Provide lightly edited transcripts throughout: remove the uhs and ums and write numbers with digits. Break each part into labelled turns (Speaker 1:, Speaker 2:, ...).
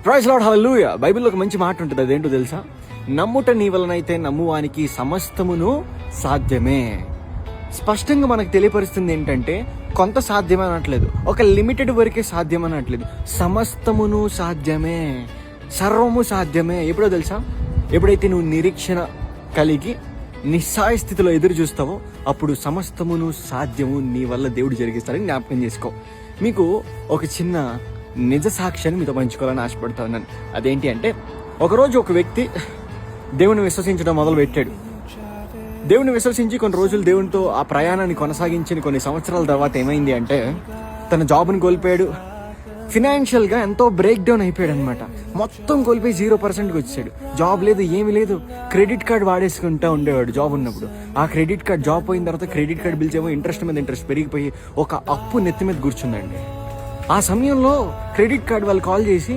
Speaker 1: Praise lord, హల్లెలూయా. బైబిల్లో ఒక మంచి మాట ఉంటుంది, అదేంటో తెలుసా? నమ్ముట నీ వలనైతే నమ్మువానికి సమస్తమును సాధ్యమే. స్పష్టంగా మనకు తెలియపరుస్తుంది ఏంటంటే, కొంత సాధ్యం అనట్లేదు, ఒక లిమిటెడ్ వరకే సాధ్యం అనట్లేదు, సమస్తమును సాధ్యమే, సర్వము సాధ్యమే. ఎప్పుడో తెలుసా? ఎప్పుడైతే నువ్వు నిరీక్షణ కలిగి నిస్సాయ స్థితిలో ఎదురు చూస్తావో అప్పుడు సమస్తమును సాధ్యము నీ వల్ల దేవుడు జరిగిస్తాడని జ్ఞాపకం చేసుకో. మీకు ఒక చిన్న నిజ సాక్ష్యాన్ని మీతో పంచుకోవాలని ఆశపడతా ఉన్నాను. అదేంటి అంటే, ఒకరోజు ఒక వ్యక్తి దేవుని విశ్వసించడం మొదలు పెట్టాడు. దేవుని విశ్వసించి కొన్ని రోజులు దేవునితో ఆ ప్రయాణాన్ని కొనసాగించిన కొన్ని సంవత్సరాల తర్వాత ఏమైంది అంటే, తన జాబ్ని కోల్పోయాడు. ఫినాన్షియల్గా ఎంతో బ్రేక్ డౌన్ అయిపోయాడు అనమాట. మొత్తం కోల్పోయి 0%కి వచ్చాడు. జాబ్ లేదు, ఏమీ లేదు. క్రెడిట్ కార్డ్ వాడేసుకుంటూ ఉండేవాడు జాబ్ ఉన్నప్పుడు. ఆ క్రెడిట్ కార్డ్ జాబ్ పోయిన తర్వాత క్రెడిట్ కార్డ్ బిల్స్ ఏమో ఇంట్రెస్ట్ మీద ఇంట్రెస్ట్ పెరిగిపోయి ఒక అప్పు నెత్తి మీద కూర్చుందండి. ఆ సమయంలో క్రెడిట్ కార్డ్ వాళ్ళు కాల్ చేసి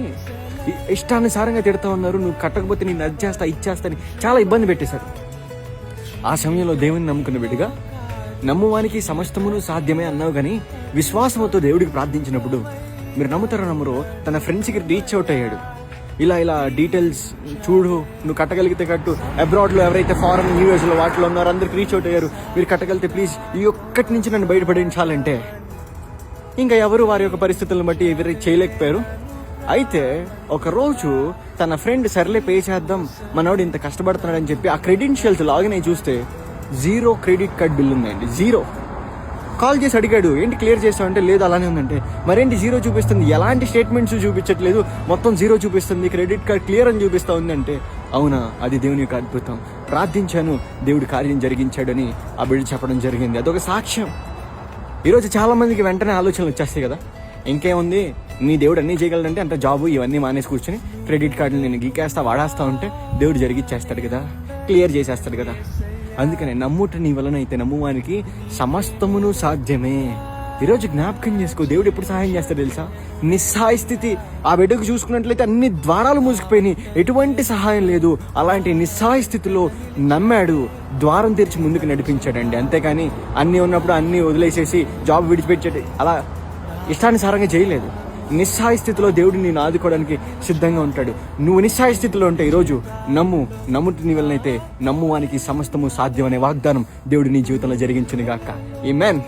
Speaker 1: ఇష్టానుసారంగా తిడతా ఉన్నారు, నువ్వు కట్టకపోతే నేను అది చేస్తా ఇచ్చేస్తా అని చాలా ఇబ్బంది పెట్టేశారు. ఆ సమయంలో దేవుని నమ్ముకున్న బిడ్డగా, నమ్మువానికి సమస్తమును సాధ్యమే అన్నావు కానీ విశ్వాసంతో దేవుడికి ప్రార్థించినప్పుడు, మీరు నమ్ముతారో నమ్మరో, తన ఫ్రెండ్స్కి రీచ్ అవుట్ అయ్యాడు. ఇలా డీటెయిల్స్ చూడు, నువ్వు కట్టగలిగితే కట్టు, అబ్రాడ్లో ఎవరైతే ఫారెన్ యూఎస్లో వాటిలో ఉన్నారో అందరికి రీచ్ అవుట్ అయ్యారు, మీరు కట్టగలిగితే ప్లీజ్ ఈ ఒక్కటి నుంచి నన్ను బయటపడించాలంటే ఇంకా ఎవరు వారి యొక్క పరిస్థితులను బట్టి ఎవరు చేయలేకపోయారు. అయితే ఒకరోజు తన ఫ్రెండ్ సర్లే పే చేద్దాం, మనోడు ఇంత కష్టపడుతున్నాడని చెప్పి ఆ క్రెడెన్షియల్స్ లాగిన్ అయి చూస్తే 0 క్రెడిట్ కార్డ్ బిల్ ఉందండి. 0. కాల్ చేసి అడిగాడు, ఏంటి క్లియర్ చేస్తావంటే, లేదు అలానే ఉందంటే. మరేంటి 0 చూపిస్తుంది, ఎలాంటి స్టేట్మెంట్స్ చూపించట్లేదు, మొత్తం 0 చూపిస్తుంది, క్రెడిట్ కార్డ్ క్లియర్ అని చూపిస్తా ఉందంటే, అవునా, అది దేవుని యొక్క అద్భుతం, ప్రార్థించాను, దేవుడి కార్యం జరిగించాడని ఆ బిడ్డ చెప్పడం జరిగింది. అదొక సాక్ష్యం. ఈరోజు చాలా మందికి వెంటనే ఆలోచనలు వచ్చేస్తాయి కదా, ఇంకేముంది నీ దేవుడు అన్నీ చేయగలడంటే అంత జాబు ఇవన్నీ మానేసి కూర్చొని క్రెడిట్ కార్డుని నేను గీకేస్తా వాడేస్తా ఉంటే దేవుడు జరిగిచ్చేస్తాడు కదా, క్లియర్ చేసేస్తాడు కదా. అందుకనే నమ్ముట నీ వలన అయితే నమ్మువానికి సమస్తమును సాధ్యమే. ఈరోజు జ్ఞాపకం చేసుకో, దేవుడు ఎప్పుడు సహాయం చేస్తాడు తెలుసా? నిస్సహాయ స్థితి ఆ బిడ్డకు చూసుకున్నట్లయితే అన్ని ద్వారాలు మూసుకుపోయినాయి, ఎటువంటి సహాయం లేదు. అలాంటి నిస్సహాయ స్థితిలో నమ్మాడు, ద్వారం తెరిచి ముందుకు నడిపించాడండి. అంతేకాని అన్నీ ఉన్నప్పుడు అన్నీ వదిలేసేసి జాబ్ విడిచిపెట్టాడు, అలా ఇష్టానుసారంగా చేయలేదు. నిస్సహాయ స్థితిలో దేవుడు నేను ఆదుకోవడానికి సిద్ధంగా ఉంటాడు. నువ్వు నిస్సహాయ స్థితిలో ఉంటే ఈరోజు నమ్ముటి నీ వలనైతే నమ్మువానికి సమస్తము సాధ్యం అనే వాగ్దానం దేవుడు నీ జీవితంలో జరిగించును గాక. ఆమేన్.